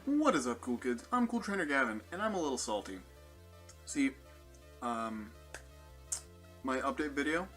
What is up, cool kids? I'm Cool Trainer Gavin, and I'm a little salty. See, my update video,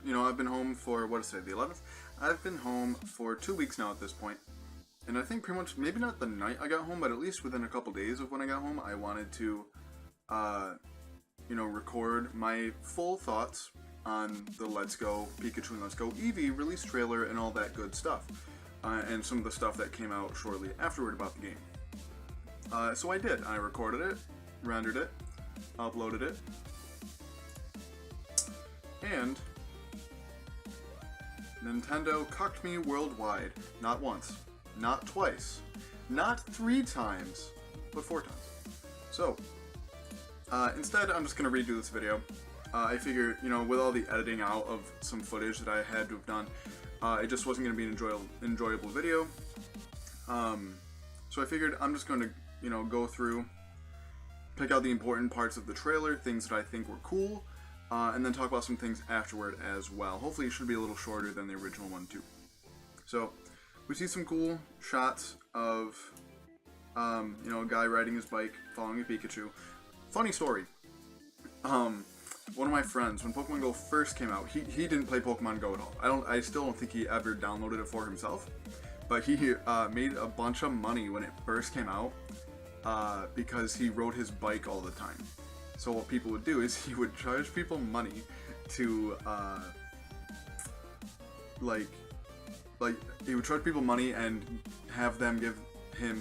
I've been home for, what is today, the 11th? I've been home for 2 weeks now at this point, and I think pretty much, maybe not the night I got home, but at least within a couple days of when I got home, I wanted to, record my full thoughts on the Let's Go Pikachu and Let's Go Eevee release trailer and all that good stuff, and some of the stuff that came out shortly afterward about the game. So I did. I recorded it, rendered it, uploaded it, and Nintendo cucked me worldwide. Not once, not twice, not 3 times, but 4 times. So, instead I'm just going to redo this video. I figured, with all the editing out of some footage that I had to have done, it just wasn't going to be an enjoyable video. So I figured I'm just going to go through, pick out the important parts of the trailer, things that I think were cool, and then talk about some things afterward as well. Hopefully it should be a little shorter than the original one too. So, we see some cool shots of, a guy riding his bike, following a Pikachu. Funny story. One of my friends, when Pokemon Go first came out, he didn't play Pokemon Go at all. I still don't think he ever downloaded it for himself. But he made a bunch of money when it first came out, because he rode his bike all the time. So what people would do is he would charge people money to, he would charge people money and have them give him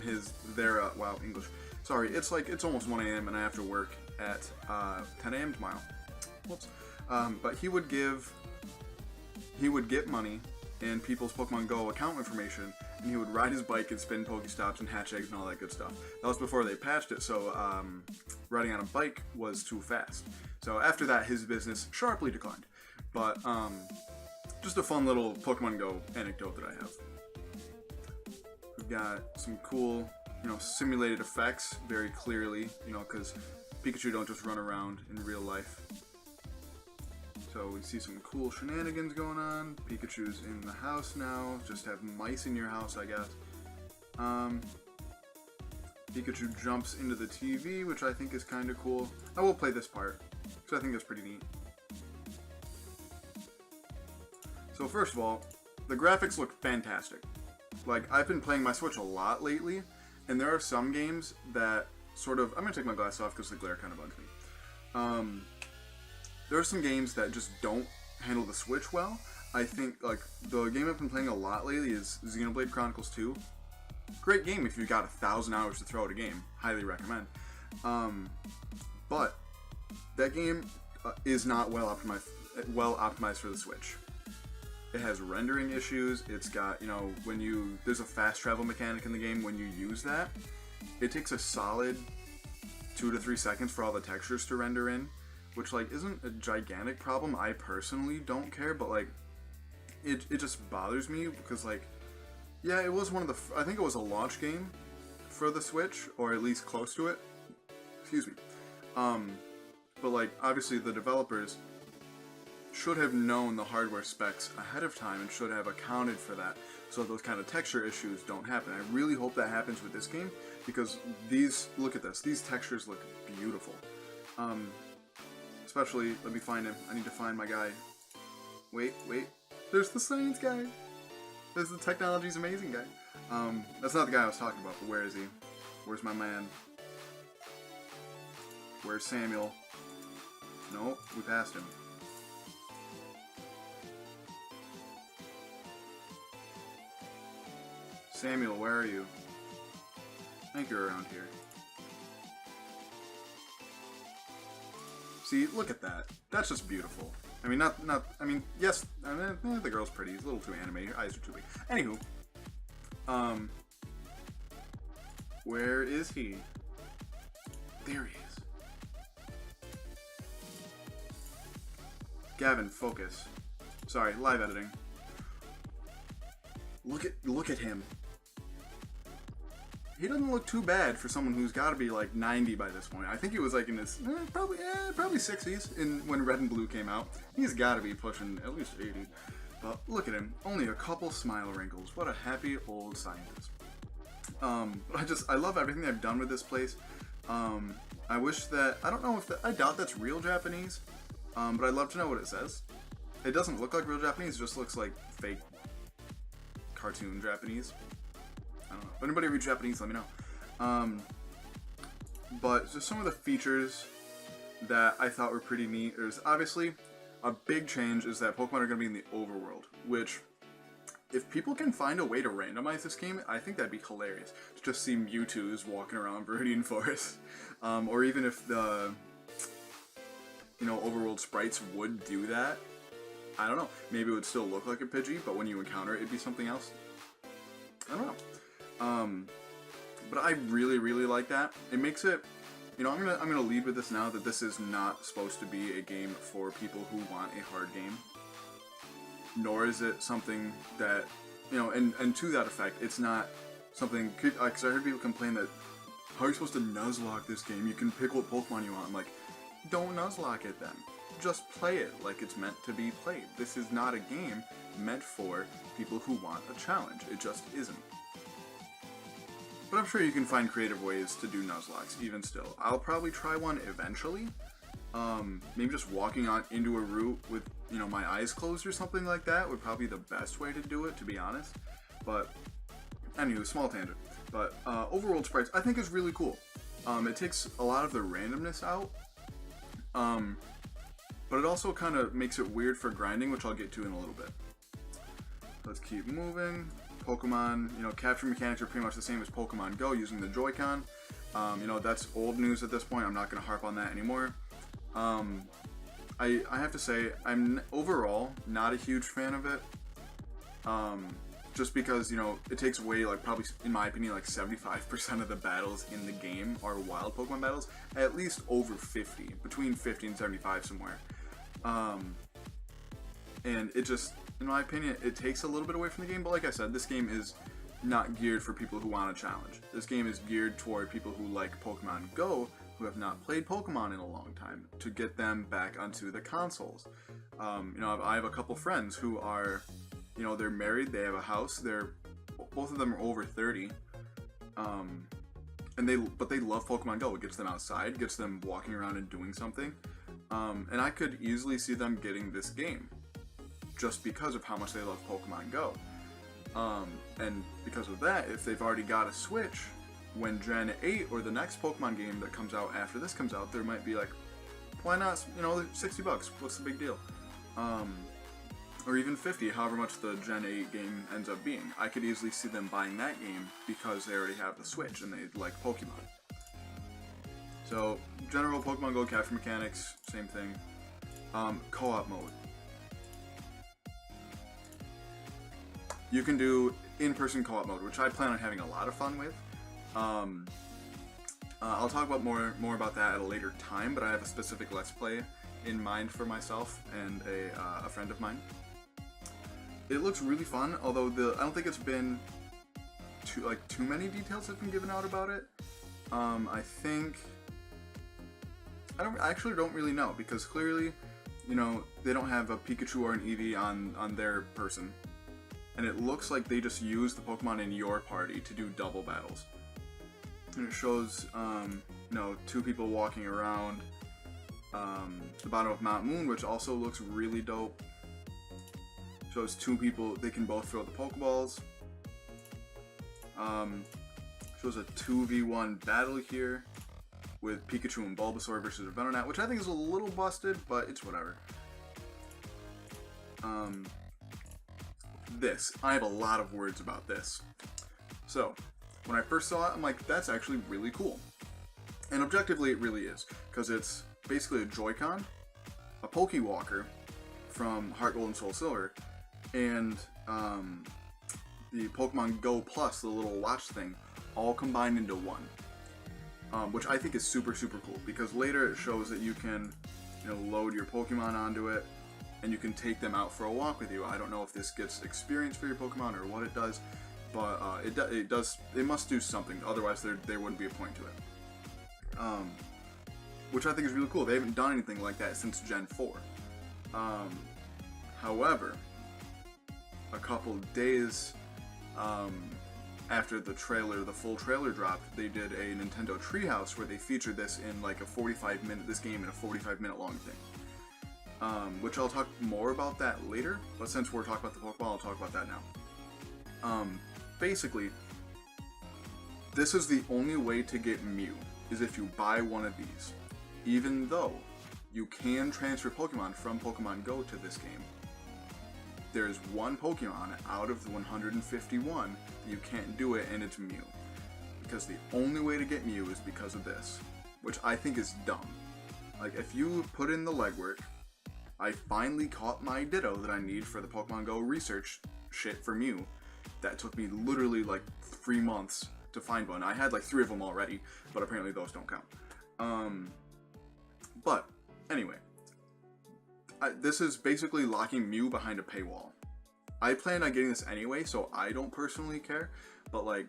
their English. Sorry, it's almost 1 a.m. and I have to work at 10 a.m. tomorrow. Whoops. But he would get money and people's Pokemon Go account information, and he would ride his bike and spin Pokestops and hatch eggs and all that good stuff. That was before they patched it, so riding on a bike was too fast. So after that, his business sharply declined. But just a fun little Pokemon Go anecdote that I have. We've got some cool, simulated effects very clearly, because Pikachu don't just run around in real life. So we see some cool shenanigans going on. Pikachu's in the house now. Just have mice in your house, I guess. Pikachu jumps into the TV, which I think is kind of cool. I will play this part, because I think it's pretty neat. So first of all, the graphics look fantastic. I've been playing my Switch a lot lately, and there are some games that sort of... I'm going to take my glasses off because the glare kind of bugs me. There are some games that just don't handle the Switch well. I think, the game I've been playing a lot lately is Xenoblade Chronicles 2. Great game if you've got 1,000 hours to throw at a game. Highly recommend. But that game is not well optimized for the Switch. It has rendering issues. It's got, there's a fast travel mechanic in the game. When you use that, it takes a solid 2 to 3 seconds for all the textures to render in. Which, isn't a gigantic problem. I personally don't care, but, it just bothers me because, yeah, it was one of the... I think it was a launch game for the Switch, or at least close to it. Excuse me. But, obviously the developers should have known the hardware specs ahead of time and should have accounted for that so those kind of texture issues don't happen. I really hope that happens with this game because look at this, these textures look beautiful. Especially, let me find him. I need to find my guy. Wait. There's the science guy. There's the technology's amazing guy. That's not the guy I was talking about, but where is he? Where's my man? Where's Samuel? Nope, we passed him. Samuel, where are you? I think you're around here. See, look at that. That's just beautiful. I mean, yes, the girl's pretty. It's a little too anime. Her eyes are too big. Anywho, where is he? There he is. Gavin, focus. Sorry, live editing. Look at him. He doesn't look too bad for someone who's got to be 90 by this point. I think he was in his probably 60s when Red and Blue came out. He's got to be pushing at least 80. But look at him, only a couple smile wrinkles. What a happy old scientist. I love everything they've done with this place. I wish that, I don't know if I doubt that's real Japanese, but I'd love to know what it says. It doesn't look like real Japanese, it just looks like fake cartoon Japanese. I don't know. If anybody reads Japanese, let me know. But just some of the features that I thought were pretty neat. There's obviously a big change is that Pokemon are going to be in the overworld, which if people can find a way to randomize this game, I think that'd be hilarious. To just see Mewtwo's walking around Viridian Forest. Or even if the, overworld sprites would do that. I don't know. Maybe it would still look like a Pidgey, but when you encounter it, it'd be something else. I don't know. But I really, really like that. It makes it, I'm gonna lead with this now, that this is not supposed to be a game for people who want a hard game. Nor is it something that, and to that effect, it's not something, because I heard people complain that, how are you supposed to Nuzlocke this game? You can pick what Pokemon you want. I'm like, don't Nuzlocke it then. Just play it like it's meant to be played. This is not a game meant for people who want a challenge. It just isn't. But I'm sure you can find creative ways to do Nuzlocks, even still. I'll probably try one eventually. Maybe just walking on into a route with, my eyes closed or something like that would probably be the best way to do it, to be honest. But, anywho, small tangent. But, overworld sprites, I think is really cool. It takes a lot of the randomness out. But it also kind of makes it weird for grinding, which I'll get to in a little bit. Let's keep moving. Pokemon, capture mechanics are pretty much the same as Pokemon Go using the Joy-Con. That's old news at this point. I'm not going to harp on that anymore. I have to say, I'm overall not a huge fan of it. Just because, it takes away, probably, in my opinion, 75% of the battles in the game are wild Pokemon battles. At least over 50. Between 50 and 75 somewhere. And it just, in my opinion, it takes a little bit away from the game. But like I said, this game is not geared for people who want a challenge. This game is geared toward people who like Pokemon Go, who have not played Pokemon in a long time, to get them back onto the consoles. I have a couple friends who are, they're married, they have a house, both of them are over 30, but they love Pokemon Go. It gets them outside, gets them walking around and doing something, and I could easily see them getting this game, just because of how much they love Pokemon Go. And because of that, if they've already got a Switch, when Gen 8 or the next Pokemon game that comes out after this comes out, there might be why not, $60, what's the big deal? Or even 50, however much the Gen 8 game ends up being. I could easily see them buying that game because they already have the Switch and they like Pokemon. So, general Pokemon Go capture mechanics, same thing. Co-op mode. You can do in-person co-op mode, which I plan on having a lot of fun with. I'll talk about more about that at a later time, but I have a specific Let's Play in mind for myself and a friend of mine. It looks really fun, although I don't think it's been too many details have been given out about it. I actually don't really know, because clearly, they don't have a Pikachu or an Eevee on their person. And it looks like they just use the Pokemon in your party to do double battles. And it shows, two people walking around the bottom of Mount Moon, which also looks really dope. Shows two people, they can both throw the Pokeballs. Shows a 2v1 battle here with Pikachu and Bulbasaur versus a Venonat, which I think is a little busted, but it's whatever. I have a lot of words about this. So, when I first saw it, I'm like, that's actually really cool. And objectively, it really is, because it's basically a Joy-Con, a Pokewalker from Heart Gold and Soul Silver, and the Pokemon Go Plus, the little watch thing, all combined into one. Which I think is super, super cool, because later it shows that you can, load your Pokemon onto it, and you can take them out for a walk with you. I don't know if this gets experience for your Pokemon or what it does, but it does. It must do something. Otherwise, there wouldn't be a point to it. Which I think is really cool. They haven't done anything like that since Gen 4. However, a couple days after the full trailer dropped, they did a Nintendo Treehouse where they featured this in like this game in a 45-minute long thing. Which I'll talk more about that later, but since we're talking about the Pokeball, I'll talk about that now. Basically, this is the only way to get Mew, is if you buy one of these. Even though you can transfer Pokemon from Pokemon Go to this game, there's one Pokemon out of the 151 that you can't do it, and it's Mew. Because the only way to get Mew is because of this, which I think is dumb. Like, if you put in the legwork, I finally caught my Ditto that I need for the Pokemon Go research shit for Mew. That took me literally like 3 months to find one. I had like 3 of them already, but apparently those don't count. But anyway, this is basically locking Mew behind a paywall. I plan on getting this anyway, so I don't personally care, but like,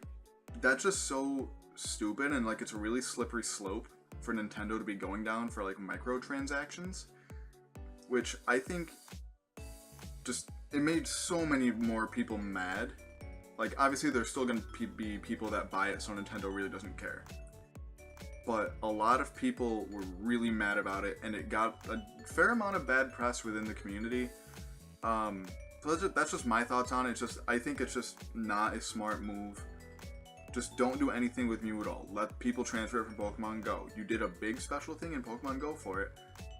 that's just so stupid, and like, it's a really slippery slope for Nintendo to be going down for like microtransactions, which I think just, it made so many more people mad. Like, obviously there's still gonna be people that buy it, so Nintendo really doesn't care. But a lot of people were really mad about it, and it got a fair amount of bad press within the community. So that's just my thoughts on it. I think it's just not a smart move. Just don't do anything with Mew at all. Let people transfer it from Pokemon Go. You did a big special thing in Pokemon Go for it.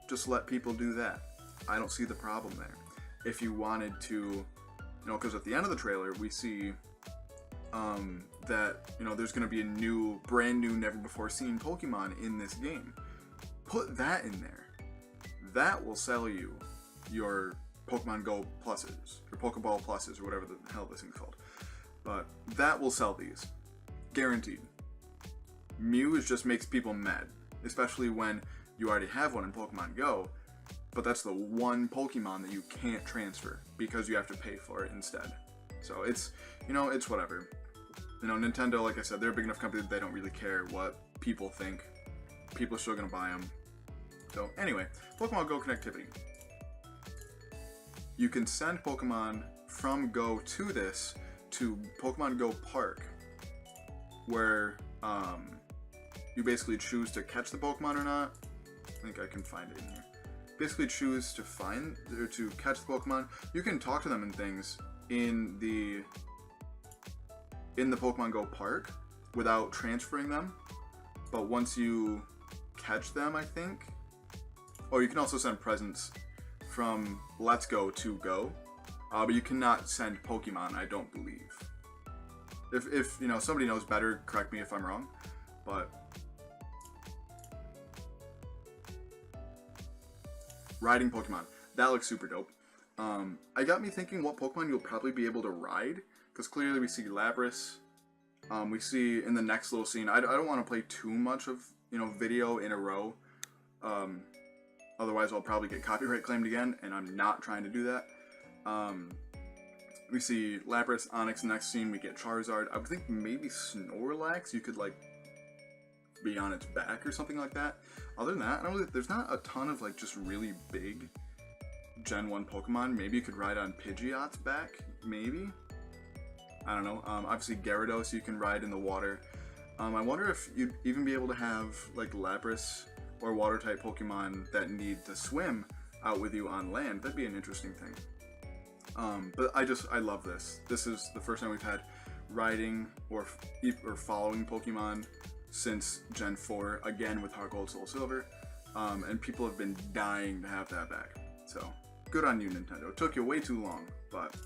Just let people do that. I don't see the problem there. If you wanted to, because at the end of the trailer, we see that, there's going to be a brand new, never before seen Pokemon in this game. Put that in there. That will sell you your Pokemon Go Pluses, or Pokeball Pluses, or whatever the hell this thing's called. But that will sell these. Guaranteed. Mew just makes people mad, especially when you already have one in Pokemon Go, but that's the one Pokemon that you can't transfer because you have to pay for it instead. So it's, it's whatever. Nintendo, like I said, they're a big enough company that they don't really care what people think. People are still going to buy them. So anyway, Pokemon Go connectivity. You can send Pokemon from Go to this to Pokemon Go Park, where you basically choose to catch the Pokemon or not. I think I can find it in here. Basically choose to find or to catch the Pokemon. You can talk to them and things in the Pokemon Go Park without transferring them, but once you catch them, I think, you can also send presents from Let's Go to Go, but you cannot send Pokemon, I don't believe. If somebody knows better, correct me if I'm wrong, but riding Pokemon, that looks super dope. I got me thinking what Pokemon you'll probably be able to ride, because clearly we see Lapras. We see in the next little scene, I don't want to play too much of video in a row, otherwise I'll probably get copyright claimed again, and I'm not trying to do that. We see Lapras, Onix. Next scene we get Charizard. I would think maybe Snorlax, you could like be on its back or something like that. Other than that, there's not a ton of like just really big Gen 1 Pokemon. Maybe you could ride on Pidgeot's back, maybe? I don't know. Obviously Gyarados you can ride in the water. I wonder if you'd even be able to have like Lapras or water type Pokemon that need to swim out with you on land. That'd be an interesting thing. But I love this. This is the first time we've had riding or following Pokemon since Gen 4, again with Heart Gold, Soul Silver, and people have been dying to have that back. So, good on you, Nintendo. It took you way too long, but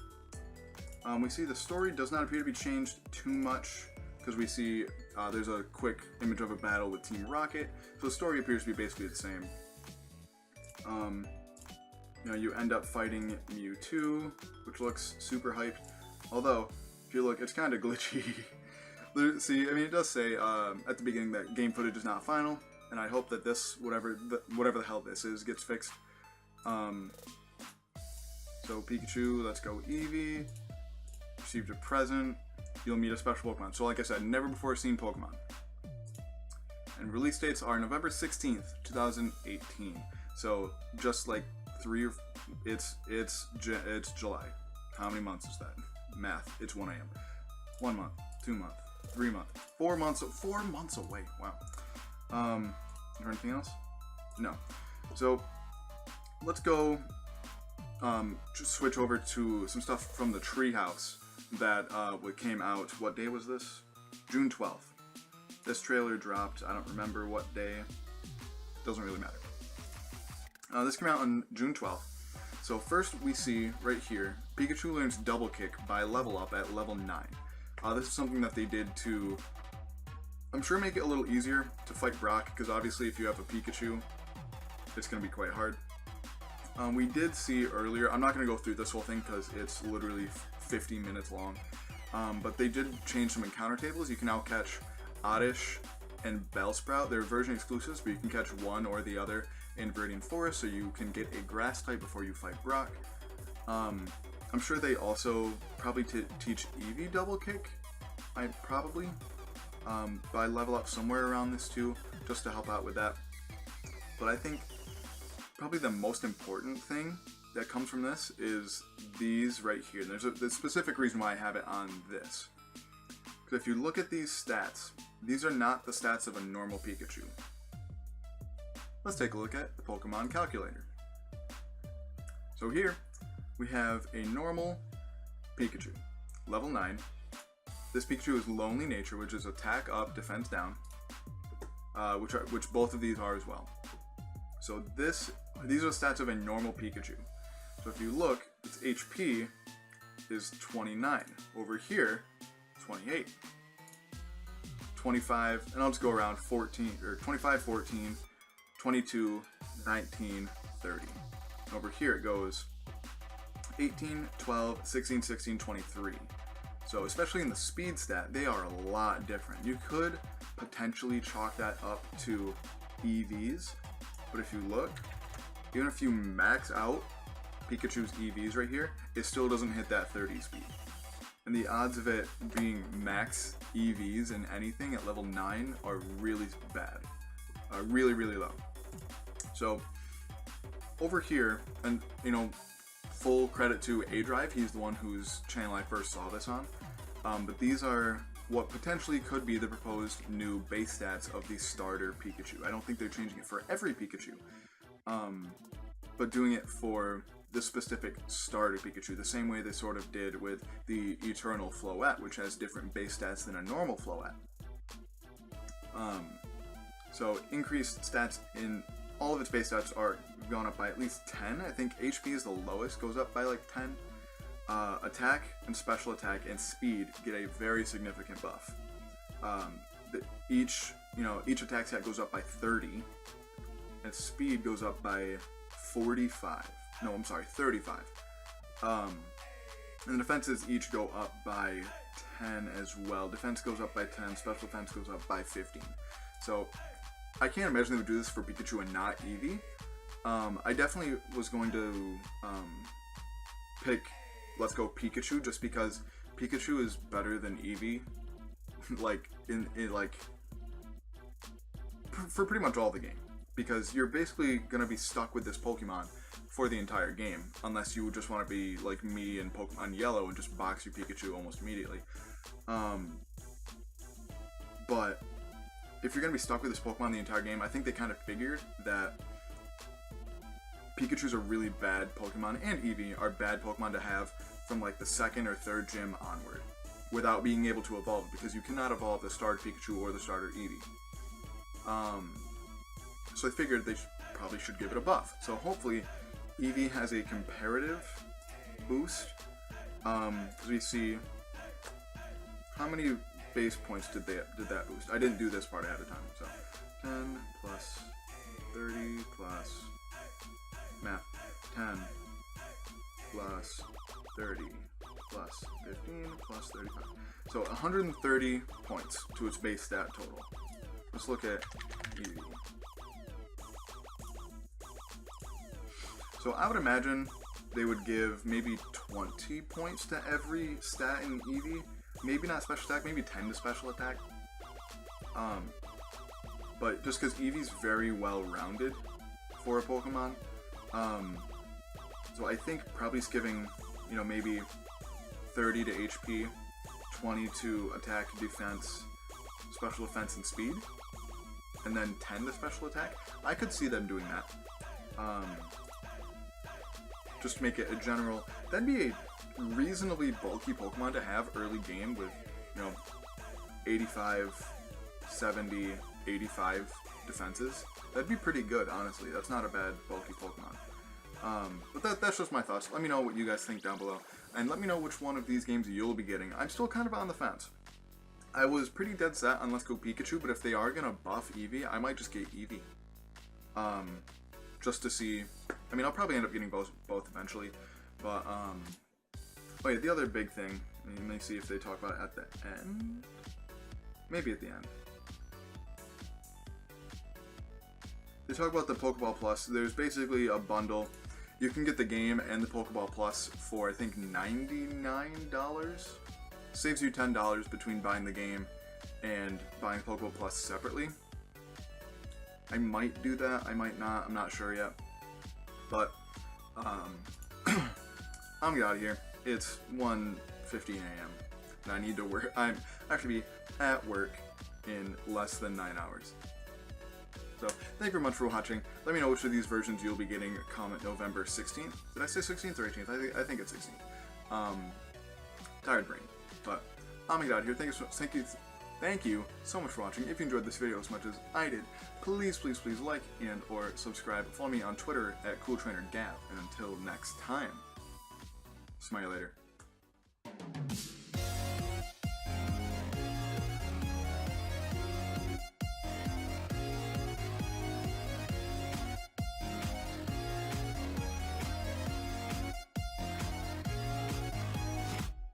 we see the story does not appear to be changed too much, because we see there's a quick image of a battle with Team Rocket, so the story appears to be basically the same. You end up fighting Mewtwo, which looks super hyped, although, if you look, it's kind of glitchy. See, it does say at the beginning that game footage is not final, and I hope that this, whatever the hell this is, gets fixed. So Pikachu, Let's Go Eevee, received a present, you'll meet a special Pokemon. So like I said, never before seen Pokemon. And release dates are November 16th, 2018. So just like it's July. How many months is that? Math, it's 1 a.m. 1 month. 2 months, 3 months, 4 months, 4 months away. Wow. Is there anything else? No. So let's go just switch over to some stuff from the Treehouse that came out. What day was this? June 12th. This trailer dropped. I don't remember what day. Doesn't really matter. This came out on June 12th. So first we see right here, Pikachu learns Double Kick by level up at level 9. This is something that they did to, I'm sure, make it a little easier to fight Brock, because obviously if you have a Pikachu, it's going to be quite hard. We did see earlier, I'm not going to go through this whole thing because it's literally 50 minutes long, but they did change some encounter tables. You can now catch Oddish and Bellsprout. They're version exclusives, but you can catch one or the other in Viridian Forest, so you can get a grass type before you fight Brock. I'm sure they also probably teach Eevee Double Kick, probably, by level up somewhere around this too, just to help out with that. But I think probably the most important thing that comes from this is these right here. And there's a specific reason why I have it on this. Because if you look at these stats, these are not the stats of a normal Pikachu. Let's take a look at the Pokemon Calculator. So here, we have a normal Pikachu, level 9. This Pikachu is Lonely Nature, which is attack up, defense down, which both of these are as well. So these are the stats of a normal Pikachu. So if you look, its HP is 29. Over here, 28. 25, and I'll just go around 14, or 25, 14, 22, 19, 30. Over here it goes 18, 12, 16, 16, 23. So especially in the speed stat, they are a lot different. You could potentially chalk that up to EVs, but if you look, even if you max out Pikachu's EVs right here, it still doesn't hit that 30 speed. And the odds of it being max EVs in anything at level 9 are really bad. Really, really low. So over here, and full credit to A-Drive, he's the one whose channel I first saw this on. But these are what potentially could be the proposed new base stats of the starter Pikachu. I don't think they're changing it for every Pikachu, but doing it for the specific starter Pikachu, the same way they sort of did with the Eternal Floette, which has different base stats than a normal Floette. So increased stats in all of its base stats are gone up by at least 10. I think HP is the lowest, goes up by like 10. Attack and special attack and speed get a very significant buff. Each attack stat goes up by 30, and speed goes up by 45. No, I'm sorry, 35. And the defenses each go up by 10 as well. Defense goes up by 10, special defense goes up by 15. So I can't imagine they would do this for Pikachu and not Eevee. I definitely was going to pick Let's Go Pikachu just because Pikachu is better than Eevee, like for pretty much all the game, because you're basically gonna be stuck with this Pokemon for the entire game, unless you just want to be like me and Pokemon Yellow and just box your Pikachu almost immediately. But if you're gonna be stuck with this Pokemon the entire game, I think they kind of figured that Pikachu's a really bad Pokemon, and Eevee are bad Pokemon to have from like the second or third gym onward, without being able to evolve, because you cannot evolve the starter Pikachu or the starter Eevee. So I figured they probably should give it a buff. So hopefully Eevee has a comparative boost, because we see how many base points did that boost. I didn't do this part ahead of time, so 10 plus 30 plus math, 10 plus 30 plus 15 plus 35. So 130 points to its base stat total. Let's look at Eevee. So I would imagine they would give maybe 20 points to every stat in Eevee. Maybe not special attack, maybe 10 to special attack. But just because Eevee's very well rounded for a Pokemon. So I think probably giving, maybe 30 to HP, 20 to attack, defense, special defense, and speed, and then 10 to special attack. I could see them doing that. Just to make it a general. That'd be a reasonably bulky Pokemon to have early game with, 85, 70, 85 defenses. That'd be pretty good, honestly. That's not a bad bulky Pokemon. But that's just my thoughts. Let me know what you guys think down below. And let me know which one of these games you'll be getting. I'm still kind of on the fence. I was pretty dead set on Let's Go Pikachu, but if they are going to buff Eevee, I might just get Eevee. Just to see. I mean, I'll probably end up getting both eventually. But, oh yeah, the other big thing, you may see if they talk about it at the end. Maybe at the end. They talk about the Pokeball Plus. There's basically a bundle. You can get the game and the Pokeball Plus for, I think, $99. Saves you $10 between buying the game and buying Pokeball Plus separately. I might do that. I might not. I'm not sure yet. But, I'm gonna get out of here. It's 1:15 a.m. and I need to work. I'm actually be at work in less than 9 hours. So, thank you very much for watching. Let me know which of these versions you'll be getting. Comment November 16th. Did I say 16th or 18th? I think it's 16th. Tired brain. But, I'm gonna get out of here. Thank you so much for watching. If you enjoyed this video as much as I did, please like and or subscribe. Follow me on Twitter at CoolTrainerGav. And until next time, smile later.